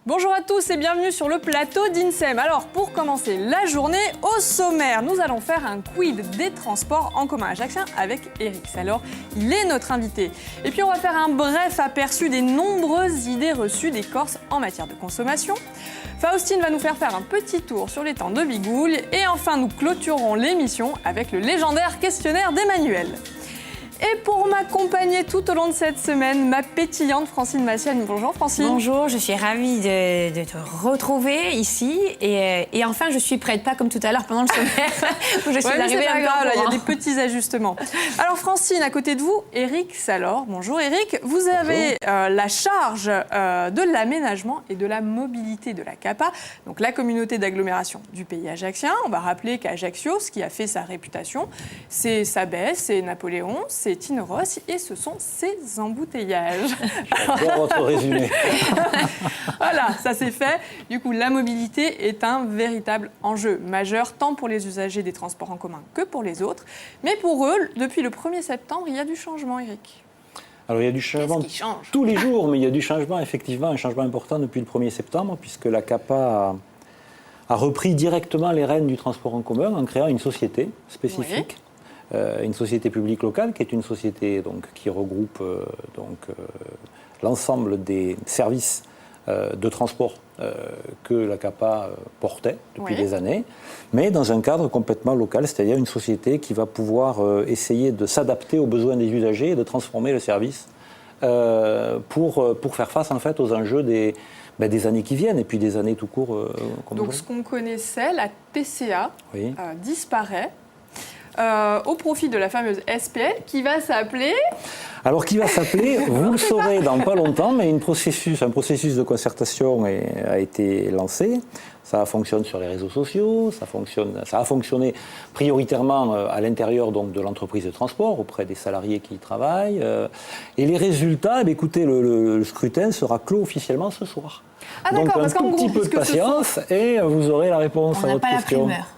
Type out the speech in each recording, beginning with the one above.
Bonjour à tous et bienvenue sur le plateau d'INSEM. Alors pour commencer la journée, au sommaire, nous allons faire un quid des transports en commun ajaccien avec Eric Salor. Il est notre invité. Et puis on va faire un bref aperçu des nombreuses idées reçues des Corses en matière de consommation. Faustine va nous faire un petit tour sur les temps de Bigouille. Et enfin nous clôturerons l'émission avec le légendaire questionnaire d'Emmanuel. Et pour m'accompagner tout au long de cette semaine, ma pétillante Francine Massienne. Bonjour Francine. Bonjour, je suis ravie de te retrouver ici. Et enfin, je suis prête, pas comme tout à l'heure pendant le sommaire où je suis arrivée un peu en il y a courant. des petits ajustements. Alors Francine, à côté de vous, Eric Salor. Bonjour Eric. Vous avez la charge de l'aménagement et de la mobilité de la CAPA, donc la communauté d'agglomération du pays ajaccien. On va rappeler qu'Ajaccio, ce qui a fait sa réputation, c'est sa baisse, c'est Napoléon, c'est Tino Ross et ce sont ses embouteillages. J'adore votre résumé. Voilà, ça c'est fait. Du coup, la mobilité est un véritable enjeu majeur, tant pour les usagers des transports en commun que pour les autres. Mais pour eux, depuis le 1er septembre, il y a du changement, Eric. Alors il y a du changement Qu'est-ce qui change tous les jours, mais il y a du changement, effectivement, un changement important depuis le 1er septembre, puisque la CAPA a repris directement les rênes du transport en commun en créant une société spécifique. Oui. Une société publique locale qui est une société donc, qui regroupe l'ensemble des services de transport que la CAPA portait depuis des années, mais dans un cadre complètement local, c'est-à-dire une société qui va pouvoir essayer de s'adapter aux besoins des usagers et de transformer le service pour faire face en fait aux enjeux des années qui viennent et puis des années tout court. Donc ce qu'on connaissait, la TCA, disparaît. Au profit de la fameuse SPL qui va s'appeler... Alors qui va s'appeler, vous le saurez dans pas longtemps, mais un processus de concertation a été lancé. Ça fonctionne sur les réseaux sociaux, ça a fonctionné prioritairement à l'intérieur donc, de l'entreprise de transport, auprès des salariés qui y travaillent. Et les résultats, écoutez, le scrutin sera clos officiellement ce soir. Donc un tout petit peu de patience et vous aurez la réponse à votre question. On n'a pas la primeur.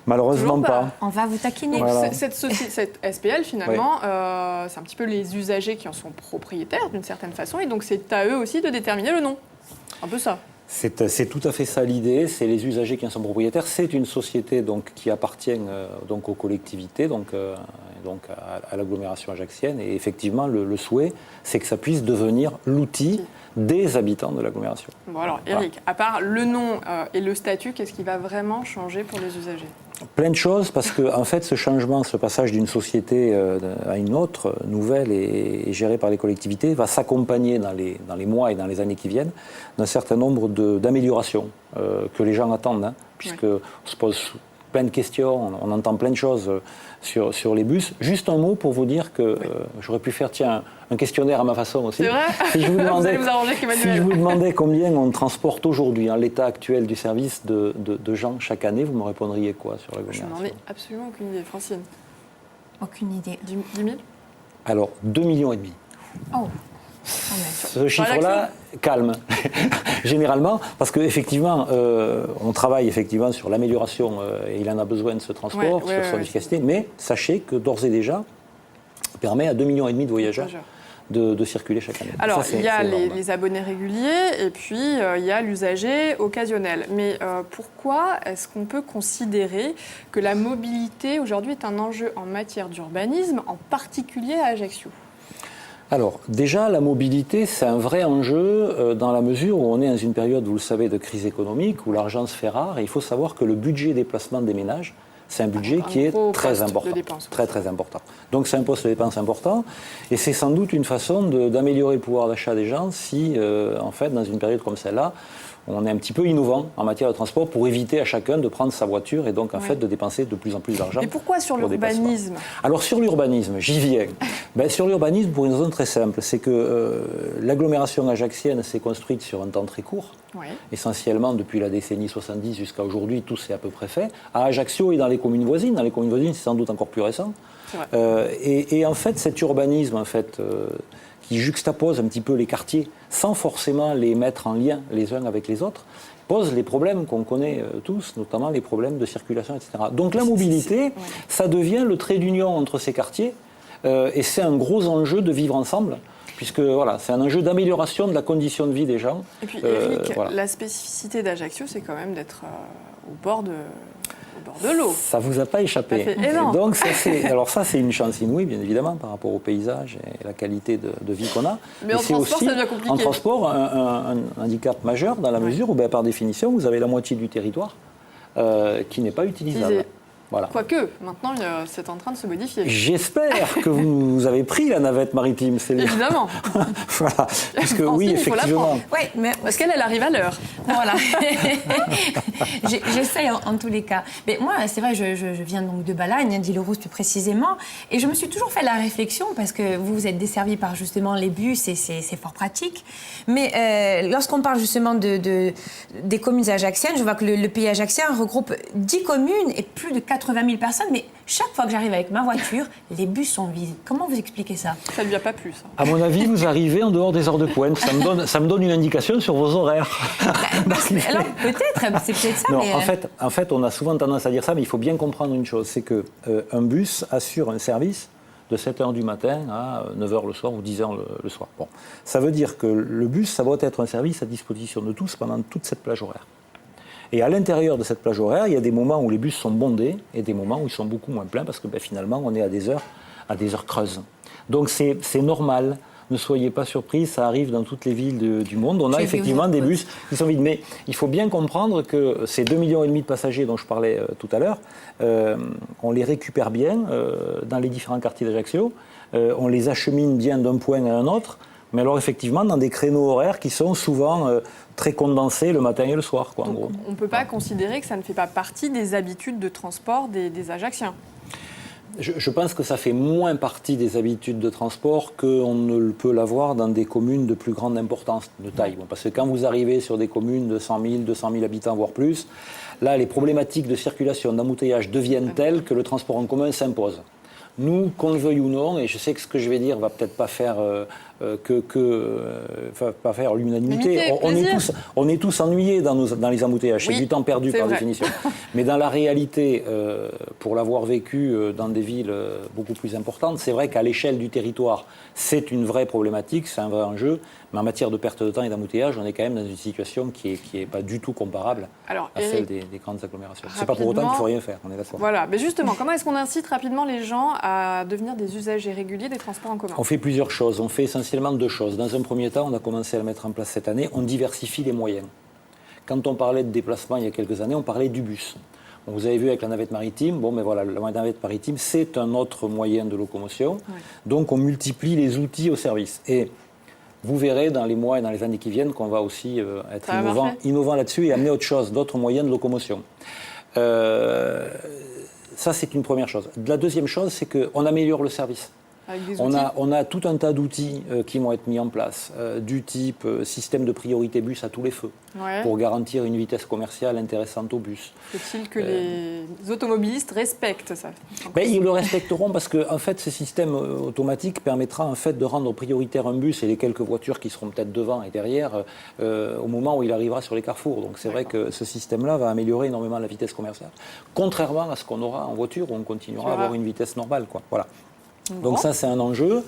Malheureusement pas. On va vous taquiner. Voilà. Cette SPL, finalement, c'est un petit peu les usagers qui en sont propriétaires d'une certaine façon, et donc c'est à eux aussi de déterminer le nom. Un peu ça. C'est tout à fait ça l'idée, c'est les usagers qui en sont propriétaires. C'est une société donc, qui appartient donc, aux collectivités, donc à l'agglomération ajaccienne. Et effectivement, le souhait, c'est que ça puisse devenir l'outil des habitants de l'agglomération. Bon alors, Eric, à part le nom et le statut, qu'est-ce qui va vraiment changer pour les usagers ? Plein de choses, parce que en fait, ce changement, ce passage d'une société à une autre, nouvelle et gérée par les collectivités, va s'accompagner dans les mois et dans les années qui viennent d'un certain nombre d'améliorations que les gens attendent, puisqu'on se pose plein de questions, on entend plein de choses sur les bus. Juste un mot pour vous dire que j'aurais pu faire un questionnaire à ma façon aussi. C'est vrai. Si je vous demandais, vous allez vous arranger avec Emmanuel. si je vous demandais combien on transporte aujourd'hui, l'état actuel du service de gens chaque année, vous me répondriez quoi sur l'agglomération ? Je n'en ai absolument aucune idée. Francine, Aucune idée. 10 000 ? Alors, 2,5 millions. Oh. Ce chiffre-là, calme, généralement, parce qu'effectivement, on travaille effectivement sur l'amélioration, et il en a besoin de ce transport, sur son efficacité, mais sachez que d'ores et déjà, il permet à 2,5 millions de voyageurs de circuler chaque année. Alors, ça, il y a les abonnés réguliers et puis il y a l'usager occasionnel. Mais pourquoi est-ce qu'on peut considérer que la mobilité aujourd'hui est un enjeu en matière d'urbanisme, en particulier à Ajaccio ? Alors, déjà, la mobilité, c'est un vrai enjeu dans la mesure où on est dans une période, vous le savez, de crise économique, où l'argent se fait rare. Et il faut savoir que le budget déplacement des ménages, c'est un budget qui est très important. Très important. Donc, c'est un poste de dépense important. Et c'est sans doute une façon d'améliorer le pouvoir d'achat des gens si, en fait, dans une période comme celle-là, on est un petit peu innovant en matière de transport pour éviter à chacun de prendre sa voiture et donc en fait de dépenser de plus en plus d'argent. Et pourquoi sur l'urbanisme ? Alors sur l'urbanisme, j'y viens. Sur l'urbanisme, pour une raison très simple, c'est que l'agglomération ajaccienne s'est construite sur un temps très court, essentiellement depuis la décennie 70 jusqu'à aujourd'hui, tout s'est à peu près fait. À Ajaccio et dans les communes voisines, c'est sans doute encore plus récent. Et en fait, cet urbanisme, qui juxtapose un petit peu les quartiers, sans forcément les mettre en lien les uns avec les autres, pose les problèmes qu'on connaît tous, notamment les problèmes de circulation, etc. Donc la mobilité, ça devient le trait d'union entre ces quartiers, et c'est un gros enjeu de vivre ensemble, puisque c'est un enjeu d'amélioration de la condition de vie des gens. Et puis Éric, la spécificité d'Ajaccio, c'est quand même d'être au bord de l'eau. Ça vous a pas échappé. Donc ça c'est une chance inouïe, bien évidemment, par rapport au paysage et la qualité de vie qu'on a. Mais en transport, ça devient compliqué. En transport, un handicap majeur dans la mesure où, par définition, vous avez la moitié du territoire qui n'est pas utilisable. Voilà. Quoique, maintenant, c'est en train de se modifier. J'espère que vous avez pris la navette maritime, Céline. Évidemment. Voilà. Puisque oui, effectivement. Oui, mais parce qu'elle arrive à l'heure. Voilà. J'essaye en tous les cas. Mais moi, c'est vrai, je viens donc de Balagne, d'Île-aux-Roses plus précisément, et je me suis toujours fait la réflexion, parce que vous êtes desservi par justement les bus, et c'est fort pratique. Mais lorsqu'on parle justement des communes ajaxiennes, je vois que le pays ajaxien regroupe 10 communes et plus de 80 000 personnes, mais chaque fois que j'arrive avec ma voiture, les bus sont vides. Comment vous expliquez ça? Ça ne lui a pas plu, ça. À mon avis, vous arrivez en dehors des heures de pointe. Ça me donne une indication sur vos horaires. Alors, peut-être, c'est peut-être ça. Non, mais en fait, on a souvent tendance à dire ça, mais il faut bien comprendre une chose, c'est qu'un bus assure un service de 7h du matin à 9h le soir ou 10h le soir. Bon. Ça veut dire que le bus, ça doit être un service à disposition de tous pendant toute cette plage horaire. Et à l'intérieur de cette plage horaire, il y a des moments où les bus sont bondés et des moments où ils sont beaucoup moins pleins parce que finalement, on est à des heures creuses. Donc c'est normal. Ne soyez pas surpris, ça arrive dans toutes les villes du monde. On a effectivement des bus qui sont vides. Mais il faut bien comprendre que ces 2,5 millions de passagers dont je parlais tout à l'heure, on les récupère bien dans les différents quartiers d'Ajaccio. On les achemine bien d'un point à un autre. Mais alors effectivement, dans des créneaux horaires qui sont souvent très condensés le matin et le soir, en gros. On ne peut pas considérer que ça ne fait pas partie des habitudes de transport des Ajacciens. Je pense que ça fait moins partie des habitudes de transport qu'on ne peut l'avoir dans des communes de plus grande importance, de taille. Bon, parce que quand vous arrivez sur des communes de 100 000, 200 000 habitants, voire plus, là, les problématiques de circulation, d'embouteillage deviennent telles que le transport en commun s'impose. Nous, qu'on le veuille ou non, et je sais que ce que je vais dire va peut-être pas faire pas faire l'unanimité. On est tous ennuyés dans les embouteillages. C'est du temps perdu par définition. Mais dans la réalité, pour l'avoir vécu dans des villes beaucoup plus importantes, c'est vrai qu'à l'échelle du territoire, c'est une vraie problématique, c'est un vrai enjeu. Mais en matière de perte de temps et d'embouteillage, on est quand même dans une situation qui est pas du tout comparable à celle des grandes agglomérations. C'est pas pour autant qu'il ne faut rien faire, on est d'accord. Voilà, mais justement, comment est-ce qu'on incite rapidement les gens à devenir des usagers réguliers des transports en commun? On fait plusieurs choses. On fait essentiellement deux choses. Dans un premier temps, on a commencé à le mettre en place cette année, on diversifie les moyens. Quand on parlait de déplacement il y a quelques années, on parlait du bus. Donc vous avez vu avec la navette maritime, la navette maritime, c'est un autre moyen de locomotion. Ouais. Donc on multiplie les outils au service. Et vous verrez dans les mois et dans les années qui viennent qu'on va aussi être innovant là-dessus et amener autre chose, d'autres moyens de locomotion. Ça, c'est une première chose. La deuxième chose, c'est qu'on améliore le service. On a tout un tas d'outils qui vont être mis en place, du type système de priorité bus à tous les feux, pour garantir une vitesse commerciale intéressante au bus. Faut-il que les automobilistes respectent ça? Ils le respecteront parce que en fait, ce système automatique permettra en fait de rendre prioritaire un bus et les quelques voitures qui seront peut-être devant et derrière au moment où il arrivera sur les carrefours. Donc c'est vrai que ce système-là va améliorer énormément la vitesse commerciale, contrairement à ce qu'on aura en voiture où on continuera à avoir une vitesse normale, quoi. Voilà. Donc ça, c'est un enjeu.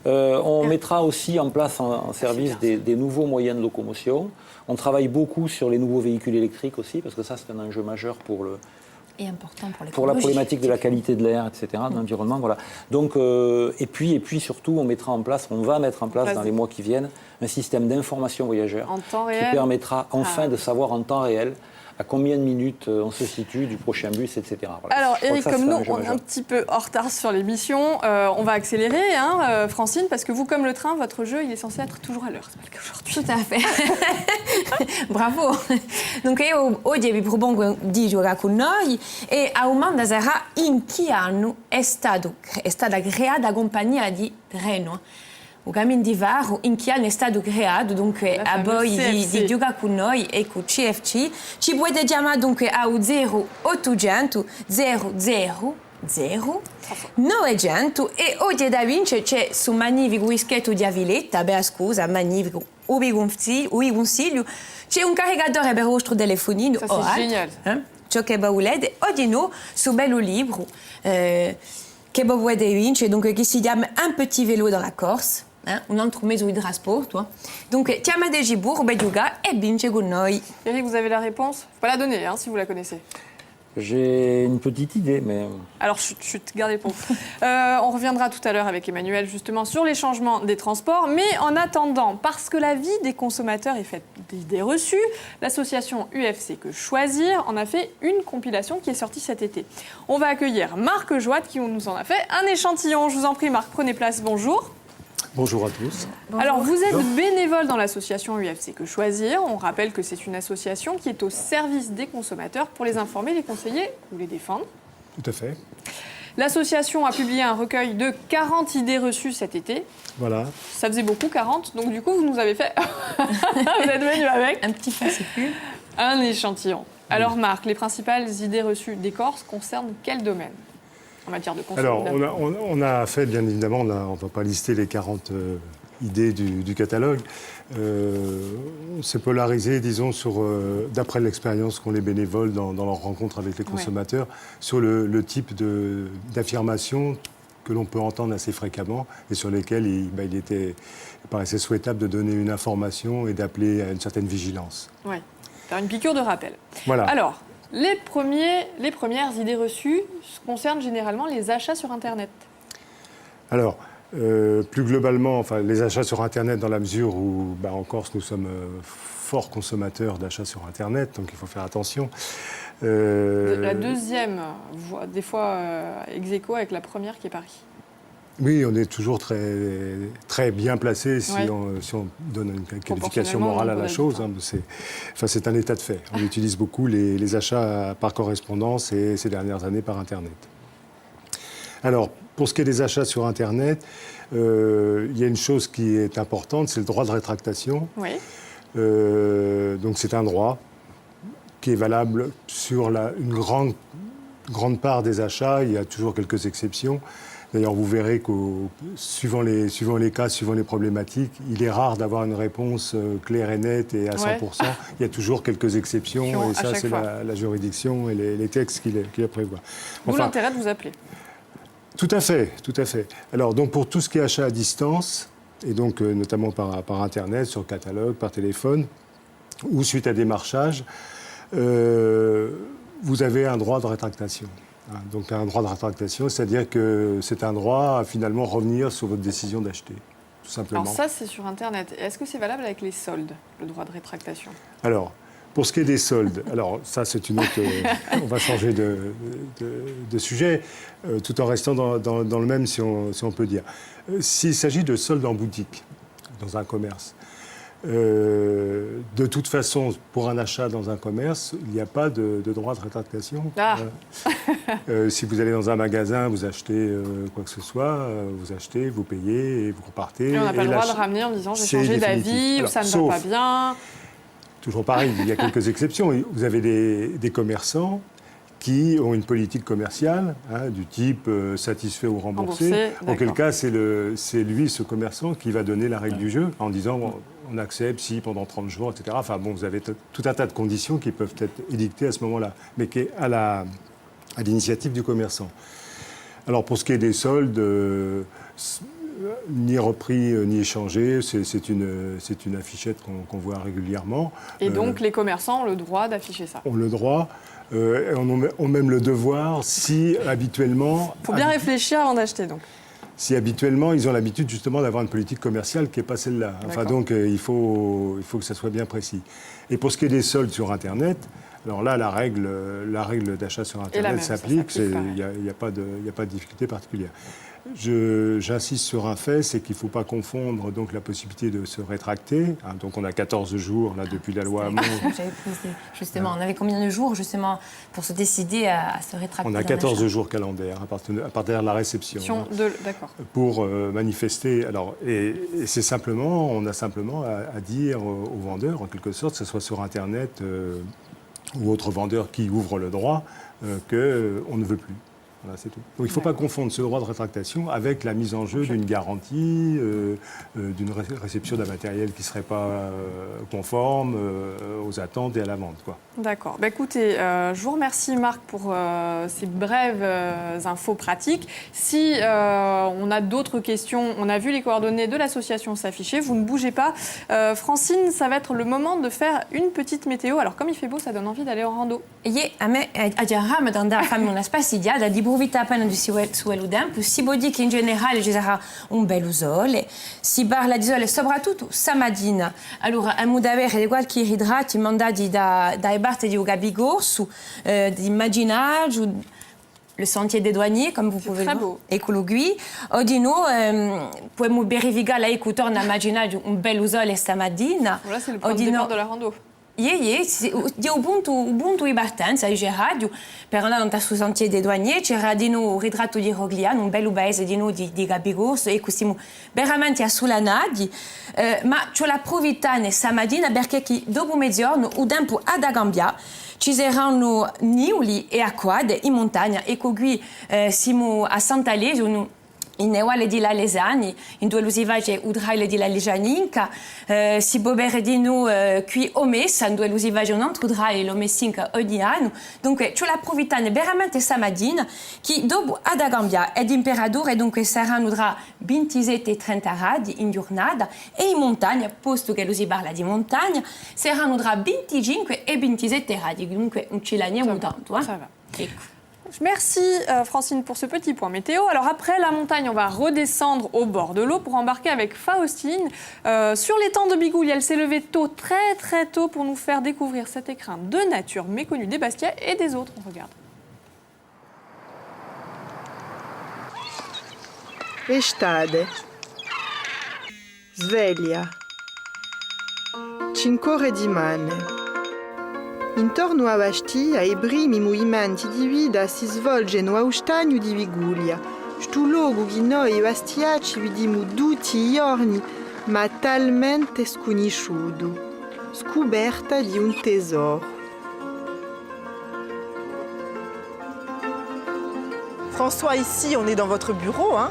On mettra aussi en place en service des nouveaux moyens de locomotion. On travaille beaucoup sur les nouveaux véhicules électriques aussi, parce que ça, c'est un enjeu majeur pour important pour la problématique de la qualité de l'air, etc., de l'environnement. Voilà. Donc, et puis surtout, on va mettre en place dans les mois qui viennent un système d'information voyageurs qui permettra enfin de savoir en temps réel à combien de minutes on se situe du prochain bus, etc. Voilà. Alors, Éric, comme nous, on est un petit peu en retard sur l'émission, on va accélérer, Francine, parce que vous, comme le train, votre jeu, il est censé être toujours à l'heure. C'est pas le cas aujourd'hui. Tout à fait. Bravo. Donc, oggi vi propongo di giocare con noi e a domanda sarà in che anno è stata creata la compagnia di treno. O cammino di Varo, in che anno è stato creato, dunque a voi di giocare con noi e con CFC. Ci potete chiamare dunque a 0800 00 0, 900 e oggi da vincere c'è su magnifico whisketto di Aviletta, beh scusa, magnifico, vi consiglio, c'è un caricatore per vostro telefonino. Ça, c'est génial. Ciò che volete, oggi no, su bello libro che volete vincere, donc qui si chiama Un petit vélo dans la Corse. Un altro mezzo di trasporto. Donc, chiamate Gibourg, Bediuga e vince con noi. Eric, vous avez la réponse? Faut pas la donner si vous la connaissez. J'ai une petite idée, mais... Alors, chut, gardez pour vous. On reviendra tout à l'heure avec Emmanuel, justement, sur les changements des transports. Mais en attendant, parce que la vie des consommateurs est faite d'idées reçues, l'association UFC Que Choisir en a fait une compilation qui est sortie cet été. On va accueillir Marc Joat qui nous en a fait un échantillon. Je vous en prie, Marc, prenez place, bonjour. Bonjour à tous. Alors, vous êtes bénévole dans l'association UFC Que Choisir. On rappelle que c'est une association qui est au service des consommateurs pour les informer, les conseiller ou les défendre. Tout à fait. L'association a publié un recueil de 40 idées reçues cet été. Voilà. Ça faisait beaucoup, 40. Donc, du coup, vous nous avez fait... vous êtes venu avec Un petit fascicule. un échantillon. Alors, Marc, les principales idées reçues des Corses concernent quel domaine en matière de consommation? Alors, on a fait, bien évidemment, on ne va pas lister les 40 idées du catalogue. On s'est polarisé, disons, d'après l'expérience qu'ont les bénévoles dans leur rencontre avec les consommateurs, sur le type d'affirmation que l'on peut entendre assez fréquemment et sur lesquelles il paraissait souhaitable de donner une information et d'appeler à une certaine vigilance. Oui, faire une piqûre de rappel. Voilà. Alors, les premières idées reçues concernent généralement les achats sur Internet. Alors, plus globalement, les achats sur Internet, dans la mesure où, en Corse, nous sommes forts consommateurs d'achats sur Internet, donc il faut faire attention. La deuxième, des fois ex aequo avec la première qui est Paris. Oui, on est toujours très, très bien placé si on donne une qualification morale à la chose. C'est un état de fait. On utilise beaucoup les achats par correspondance et ces dernières années par Internet. Alors, pour ce qui est des achats sur Internet, il y a une chose qui est importante, c'est le droit de rétractation. Oui. Donc c'est un droit qui est valable sur une grande part des achats. Il y a toujours quelques exceptions. D'ailleurs, vous verrez que suivant les cas, suivant les problématiques, il est rare d'avoir une réponse claire et nette et à 100%. Il y a toujours quelques exceptions et ça, c'est la juridiction et les textes qui la prévoient. D'où l'intérêt de vous appeler. Tout à fait, tout à fait. Alors, donc, pour tout ce qui est achat à distance, et donc notamment par Internet, sur catalogue, par téléphone, ou suite à démarchage, vous avez un droit de rétractation. Donc un droit de rétractation, c'est-à-dire que c'est un droit à finalement revenir sur votre décision d'acheter, tout simplement. Alors ça, c'est sur Internet. Est-ce que c'est valable avec les soldes, le droit de rétractation? Alors, pour ce qui est des soldes, alors ça c'est une autre... on va changer de sujet, tout en restant dans le même, si on peut dire. S'il s'agit de soldes en boutique, dans un commerce, de toute façon, pour un achat dans un commerce, il n'y a pas de droit de rétractation. Si vous allez dans un magasin, vous achetez quoi que ce soit, vous achetez, vous payez et vous repartez. Et on n'a pas le droit de ramener en disant j'ai changé d'avis ou ça ne va pas bien. Toujours pareil, il y a quelques exceptions. Vous avez des commerçants qui ont une politique commerciale du type satisfait ou remboursé. Auquel cas, c'est lui, ce commerçant, qui va donner la règle du jeu en disant on accepte si pendant 30 jours, etc. Enfin bon, vous avez tout un tas de conditions qui peuvent être édictées à ce moment-là, mais qui est à l'initiative du commerçant. Alors pour ce qui est des soldes, ni repris ni échangé, c'est une affichette qu'on voit régulièrement. Et donc les commerçants ont le droit d'afficher ça? Ont le droit. Ont même le devoir si habituellement... Il faut bien réfléchir avant d'acheter donc. Si habituellement ils ont l'habitude justement d'avoir une politique commerciale qui n'est pas celle-là. Enfin donc il faut que ça soit bien précis. Et pour ce qui est des soldes sur Internet, alors là la règle d'achat sur Internet s'applique, il n'y a pas de difficulté particulière. J'insiste sur un fait, c'est qu'il ne faut pas confondre donc, la possibilité de se rétracter. Donc on a 14 jours là, depuis la loi Hamon. Justement, on avait combien de jours justement pour se décider à se rétracter? On a 14 jours calendaires à partir de la réception. D'accord. Pour manifester. Alors, et c'est simplement, on a simplement à dire aux vendeurs, en quelque sorte, que ce soit sur Internet ou autres vendeurs qui ouvrent le droit, qu'on ne veut plus. Voilà, c'est tout. Donc il ne faut pas confondre ce droit de rétractation avec la mise en jeu d'une garantie, d'une réception d'un matériel qui ne serait pas conforme aux attentes et à la vente, quoi. D'accord. Bah, écoutez, je vous remercie Marc pour ces brèves infos pratiques. Si on a d'autres questions, on a vu les coordonnées de l'association s'afficher, vous ne bougez pas. Francine, ça va être le moment de faire une petite météo. Alors comme il fait beau, ça donne envie d'aller en rando. A me addiamo da farmi una spassidiata di provita appena di suo tempo, si può dire che in generale ci sarà un bel sole, si parla di sole soprattutto stamattina. Allora, abbiamo da avere qualche idrati mandati dai parti di Gabigorsu, di immaginage, le sentier des douaniers, comme vous pouvez le voir. Eccolo qui. Oggi noi possiamo verificare là che torna a immaginare un bel sole stamattina. Voilà, c'est le point de départ de la rando. Di punto di partenza di radio per andare sul sentier dei douaniers c'era di noi un ritratto di Rogliano, un bel paese di noi di Gabigorso e così veramente sulla nadi, ma c'ho la provitane stamattina perché dopo mezzogiorno un tempo ad Agambia ci saranno nuvoli e acquade in montagna e qui siamo a Sant'Alesio in Ewale di la Lesani, in due lusivage udraile di la Lejaninka, si può vedere di noi qui Omessa, in due lusivage un altro udraile l'Omessinka ogni anno. Dunque, c'è la provitane veramente stamattina, che dopo ad Agambia è temperatura e dunque saranno tra 27 e 30 gradi in giornata e in montagna, posto che si parla di montagna, saranno tra 25 e 27 gradi, dunque un cilaniamo tanto. Ça va. Ecco. Merci Francine pour ce petit point météo. Alors après la montagne, on va redescendre au bord de l'eau pour embarquer avec Faustine sur l'étang de Bigouille. Elle s'est levée tôt, très très tôt, pour nous faire découvrir cet écrin de nature méconnu des Bastia et des autres. On regarde. Estate. Sveglia. 5 ore di mane. Intorno a Bastia i primi movimenti di vita si svolgono a Stagno di Biguglia, sto luogo che noi bastiaci vediamo tutti i giorni, ma talmente sconosciuto, scoperta di un tesoro. François, ici, on est dans votre bureau, hein?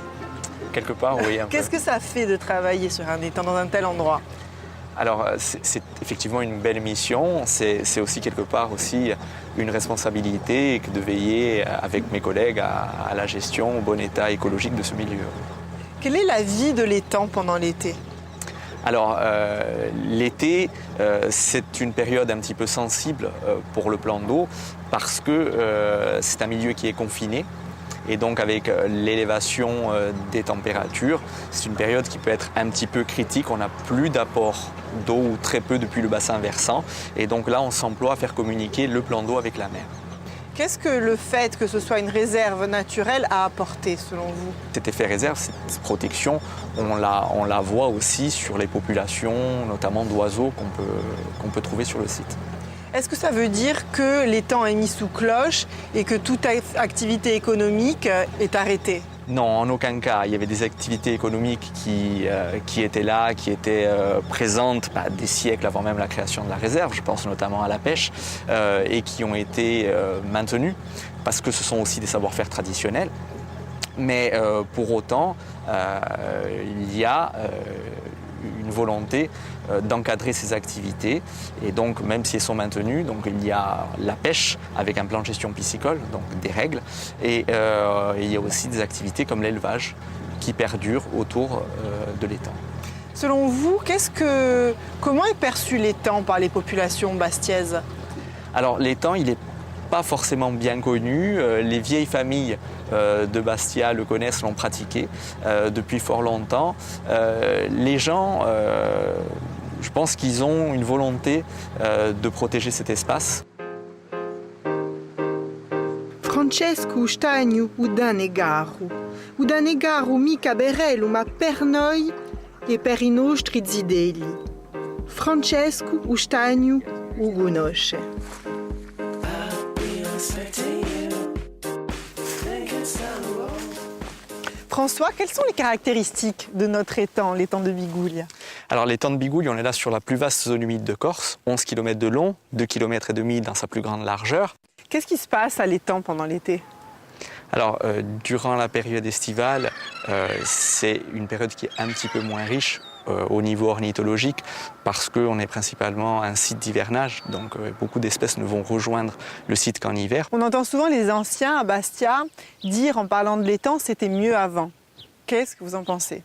Quelque part, oui. Qu'est-ce que ça fait de travailler sur un étang dans un tel endroit? Alors, c'est effectivement une belle mission. C'est aussi quelque part aussi une responsabilité que de veiller avec mes collègues à la gestion, au bon état écologique de ce milieu. Quelle est la vie de l'étang pendant l'été? Alors, l'été, c'est une période un petit peu sensible pour le plan d'eau parce que c'est un milieu qui est confiné. Et donc avec l'élévation des températures, c'est une période qui peut être un petit peu critique. On n'a plus d'apport d'eau ou très peu depuis le bassin versant. Et donc là, on s'emploie à faire communiquer le plan d'eau avec la mer. Qu'est-ce que le fait que ce soit une réserve naturelle a apporté selon vous? Cet effet réserve, cette protection, on la voit aussi sur les populations, notamment d'oiseaux qu'on peut trouver sur le site. Est-ce que ça veut dire que l'étang est mis sous cloche et que toute activité économique est arrêtée? Non, en aucun cas. Il y avait des activités économiques qui étaient là, qui étaient présentes des siècles avant même la création de la réserve. Je pense notamment à la pêche et qui ont été maintenues parce que ce sont aussi des savoir-faire traditionnels. Mais pour autant, il y a une volonté d'encadrer ces activités et donc même si elles sont maintenues, donc il y a la pêche avec un plan de gestion piscicole, donc des règles et il y a aussi des activités comme l'élevage qui perdurent autour de l'étang. Selon vous, comment est perçu l'étang par les populations bastiaises? Alors l'étang, il n'est pas forcément bien connu. Les vieilles familles de Bastia le connaissent, l'ont pratiqué depuis fort longtemps. Les gens, je pense qu'ils ont une volonté de protéger cet espace. Francesco Stagno Udanegaru. Udanegaru mica berello, ma per noi e per i nostri zideli. Francesco Stagno Ugunosce. François, quelles sont les caractéristiques de notre étang, l'étang de Bigouille? Alors l'étang de Bigouille, on est là sur la plus vaste zone humide de Corse, 11 km de long, 2,5 km dans sa plus grande largeur. Qu'est-ce qui se passe à l'étang pendant l'été? Alors, durant la période estivale, c'est une période qui est un petit peu moins riche au niveau ornithologique parce qu'on est principalement un site d'hivernage, donc beaucoup d'espèces ne vont rejoindre le site qu'en hiver. On entend souvent les anciens à Bastia dire, en parlant de l'étang, c'était mieux avant. Qu'est-ce que vous en pensez ?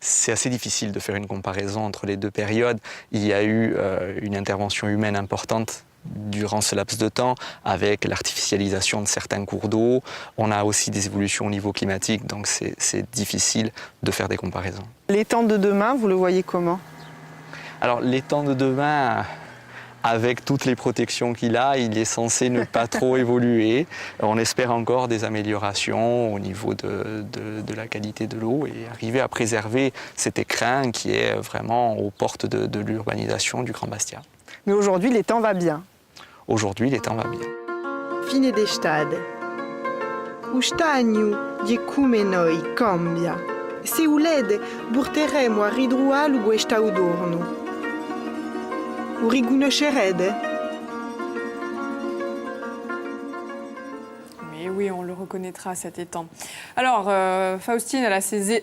C'est assez difficile de faire une comparaison entre les deux périodes. Il y a eu une intervention humaine importante durant ce laps de temps, avec l'artificialisation de certains cours d'eau. On a aussi des évolutions au niveau climatique, donc c'est difficile de faire des comparaisons. L'étang de demain, vous le voyez comment ? Alors l'étang de demain, avec toutes les protections qu'il a, il est censé ne pas trop évoluer. On espère encore des améliorations au niveau de la qualité de l'eau et arriver à préserver cet écrin qui est vraiment aux portes de l'urbanisation du Grand Bastia. Mais aujourd'hui, l'étang va bien. Aujourd'hui, l'étang va bien. Fine d'estate. O stagno di come noi cambia. Se o lede, porteremo a ridrual o estau d'orno. O riconoscerede? Mais oui, on le reconnaîtra, cet étang. Alors, Faustine, elle a ses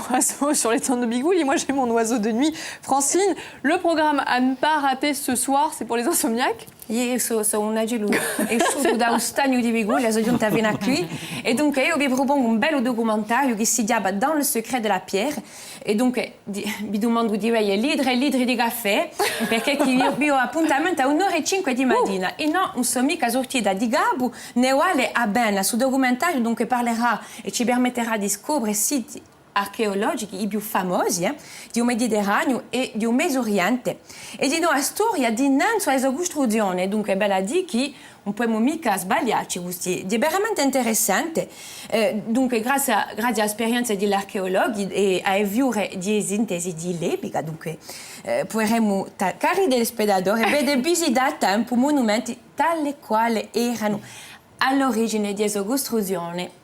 oiseaux sur l'étang de Bigouli. Moi, j'ai mon oiseau de nuit. Francine, le programme à ne pas rater ce soir, c'est pour les insomniaques. Io sono una gelosa e sono da un stagno di Viguglia, sono giunta fino a qui. Et donc, io vi propongo un bello documentario che si chiama Dans le secret de la pierre. E dunque, vi domando di lei litri di caffè, perché io ho appuntamento a 1:05 di mattina. E no, non sono mica sortita di Gabu, ne vuole a bene. Su documentario dunque parlerà e ci permetterà di scoprire siti archeologici i più famosi di un Mediterraneo e di un Medio Oriente e di una storia dinanzi alle costruzioni, dunque bella di chi non possiamo mica sbagliarci, è veramente interessante. Dunque grazie all'esperienza degli archeologi e ai viure di sintesi di l'epoca, dunque potremo, cari degli spettatori, vedere visitare a tempo monumenti tali quali erano all'origine di questa costruzione.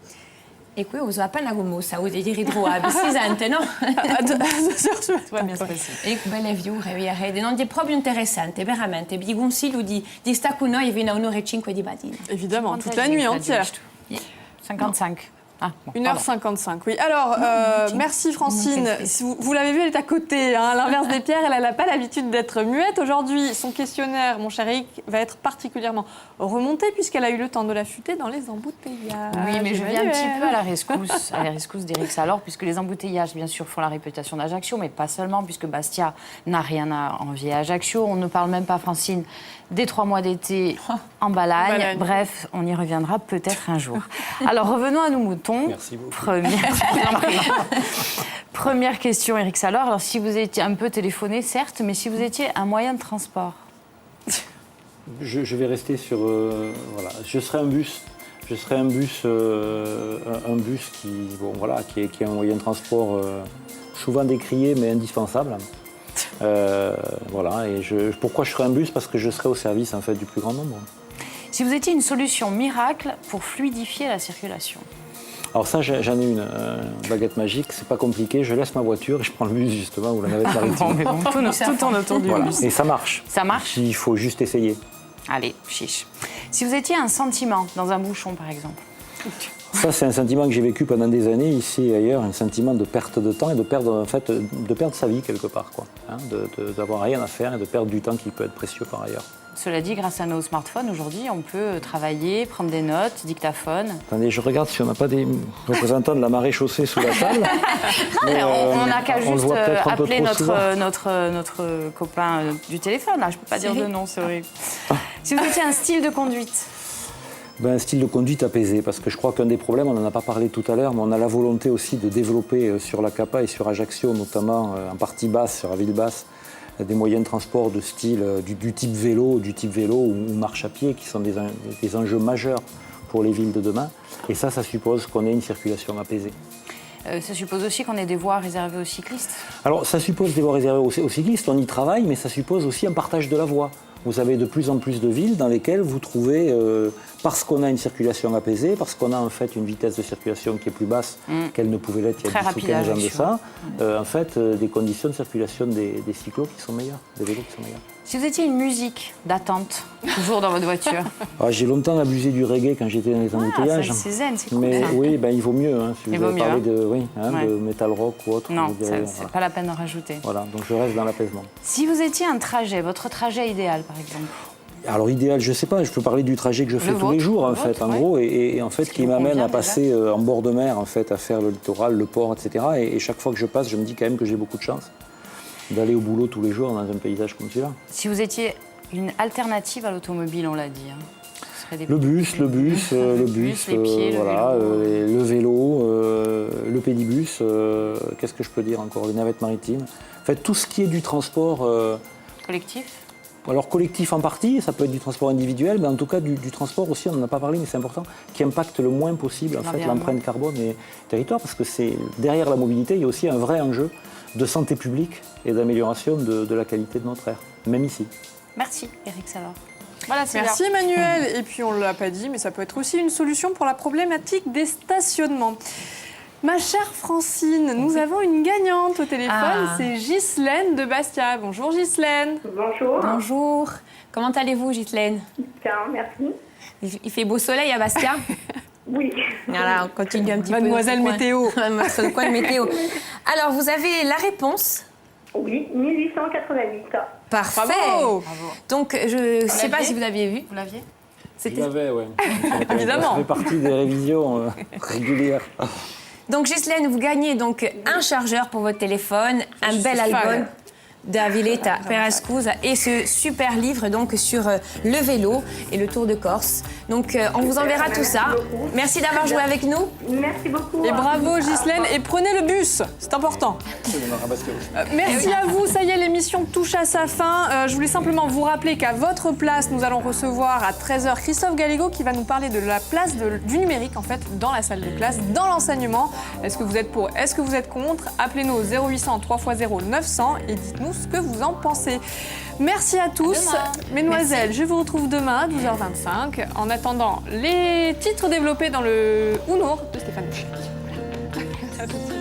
E qui ho appena commossa, ho di ritrovare, si sente, no? Va bien se passer. E belle viure, non è proprio interessante, veramente. Vi consiglio di stare con noi fino a 1:05 di mattina. Évidemment, toute la nuit entière. 55. Ah, bon, 1h55, oui. Alors, merci Francine. Si vous l'avez vu, elle est à côté. Hein. À l'inverse des pierres, elle n'a pas l'habitude d'être muette. Aujourd'hui, son questionnaire, mon cher Eric, va être particulièrement remonté puisqu'elle a eu le temps de l'affûter dans les embouteillages. Oui, mais je viens un petit peu à la rescousse d'Éric Salor, puisque les embouteillages, bien sûr, font la réputation d'Ajaccio, mais pas seulement, puisque Bastia n'a rien à envier à Ajaccio. On ne parle même pas, Francine, des 3 mois d'été en Balagne. Bref, on y reviendra peut-être un jour. Alors, revenons à nos moutons. Merci beaucoup. Première question, Eric Salor. Alors, si vous étiez un peu téléphoné, certes, mais si vous étiez un moyen de transport. Je vais rester sur... voilà. Je serai un bus. Je serai un bus qui, bon, voilà, qui est un moyen de transport souvent décrié, mais indispensable. Voilà. Et pourquoi je serai un bus ? Parce que je serai au service en fait, du plus grand nombre. Si vous étiez une solution miracle pour fluidifier la circulation. Alors ça, j'en ai une baguette magique, c'est pas compliqué, je laisse ma voiture et je prends le bus justement ou la navette maritime. Tout tourne autour du bus. Et ça marche. Ça marche ? Il faut juste essayer. Allez, chiche. Si vous étiez un sentiment dans un bouchon, par exemple. Ça, c'est un sentiment que j'ai vécu pendant des années ici et ailleurs, un sentiment de perte de temps et de perdre, en fait, de perdre sa vie quelque part, quoi. Hein, d'avoir rien à faire et de perdre du temps qui peut être précieux par ailleurs. Cela dit, grâce à nos smartphones, aujourd'hui, on peut travailler, prendre des notes, dictaphone. Attendez, je regarde si on n'a pas des représentants de la marée chaussée sous la table. Mais on n'a qu'à juste appeler notre notre copain du téléphone. Là, je ne peux pas dire de nom, c'est horrible. Si vous étiez un style de conduite. Un style de conduite apaisé, parce que je crois qu'un des problèmes, on n'en a pas parlé tout à l'heure, mais on a la volonté aussi de développer sur la Capa et sur Ajaccio, notamment en partie basse, sur la ville basse, des moyens de transport de style du type vélo ou marche à pied, qui sont des enjeux majeurs pour les villes de demain. Et ça suppose qu'on ait une circulation apaisée. Ça suppose aussi qu'on ait des voies réservées aux cyclistes. Alors, ça suppose des voies réservées aux cyclistes, on y travaille, mais ça suppose aussi un partage de la voie. Vous avez de plus en plus de villes dans lesquelles vous trouvez parce qu'on a une circulation apaisée, parce qu'on a en fait une vitesse de circulation qui est plus basse qu'elle ne pouvait l'être il y a 10 ou 15 ans de ça, en fait, des conditions de circulation des cyclos qui sont meilleures, des vélos qui sont meilleurs. Si vous étiez une musique d'attente, toujours dans votre voiture. J'ai longtemps abusé du reggae quand j'étais dans les embouteillages. C'est zen, c'est cool. Mais ça. oui, il vaut mieux. Hein, si Il vous vaut avez mieux, parlé hein. de metal rock ou autre. Non, je dirais, c'est pas la peine d'en rajouter. Voilà, donc je reste dans l'apaisement. Si vous étiez un trajet, votre trajet idéal par exemple. Alors idéal, je sais pas, je peux parler du trajet que je fais tous vôtre, les jours en le fait, vôtre, en ouais. gros, et en fait qui vous m'amène convient à passer en bord de mer en fait, à faire le littoral, le port, etc. Et chaque fois que je passe, je me dis quand même que j'ai beaucoup de chance d'aller au boulot tous les jours dans un paysage comme celui-là. Si vous étiez une alternative à l'automobile, on l'a dit. Hein. Ce serait des Le bus, les pieds, voilà, le vélo. le vélo, le pédibus, qu'est-ce que je peux dire encore, les navettes maritimes. En fait, tout ce qui est du transport. Collectif. Alors collectif en partie, ça peut être du transport individuel, mais en tout cas du transport aussi, on n'en a pas parlé, mais c'est important, qui impacte le moins possible en fait, l'empreinte carbone et le territoire, parce que c'est derrière la mobilité, il y a aussi un vrai enjeu de santé publique et d'amélioration de la qualité de notre air, même ici. Merci, Eric Salor. Voilà, c'est Merci Emmanuel. Et puis on ne l'a pas dit, mais ça peut être aussi une solution pour la problématique des stationnements. Ma chère Francine, nous avons une gagnante au téléphone, c'est Ghislaine de Bastia. Bonjour Ghislaine. Bonjour. Bonjour. Comment allez-vous, Ghislaine? Bien, merci. Il fait beau soleil à Bastia? Oui. Voilà, on continue un petit Mademoiselle peu. Météo. Sur le coin de météo. Alors, vous avez la réponse? Oui, 1888. Parfait. Bravo. Donc, je ne sais pas si vous l'aviez vu. Vous l'aviez? Je l'avais, oui. Évidemment. Ça fait partie des révisions régulières. Donc, Ghislaine, vous gagnez donc un chargeur pour votre téléphone, un bel suis fan. album d'Aviletta Perascusa et ce super livre donc sur le vélo et le Tour de Corse. Donc, on vous enverra tout ça. beaucoup. Merci d'avoir joué avec nous. Merci beaucoup. Et bravo Ghislaine. Et prenez le bus, c'est important. Merci à vous, ça y est, l'émission touche à sa fin. Je voulais simplement vous rappeler qu'à votre place, nous allons recevoir à 13h Christophe Gallego qui va nous parler de la place du numérique en fait dans la salle de classe, dans l'enseignement. Est-ce que vous êtes pour, est-ce que vous êtes contre? Appelez-nous au 0800 3x0 900 et dites-nous ce que vous en pensez. Merci à tous. Mesdemoiselles, je vous retrouve demain à 12h25. En attendant, les titres développés dans le Uno de Stéphane Boucher. À tout de suite.